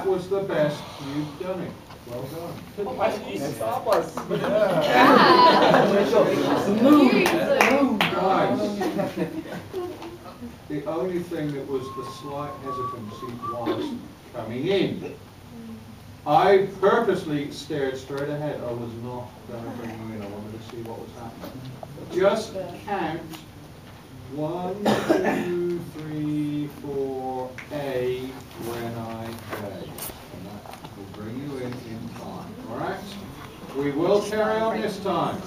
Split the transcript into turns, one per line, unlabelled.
that was the best you've done it. Well done.
Why did you stop us?
Guys, the only thing that was the slight hesitancy was coming in. I purposely stared straight ahead. I was not going to bring you in. I wanted to see what was happening. Just count 1, 2, 3, 4, A when I say. And that will bring you in time. All right? We will carry on this time.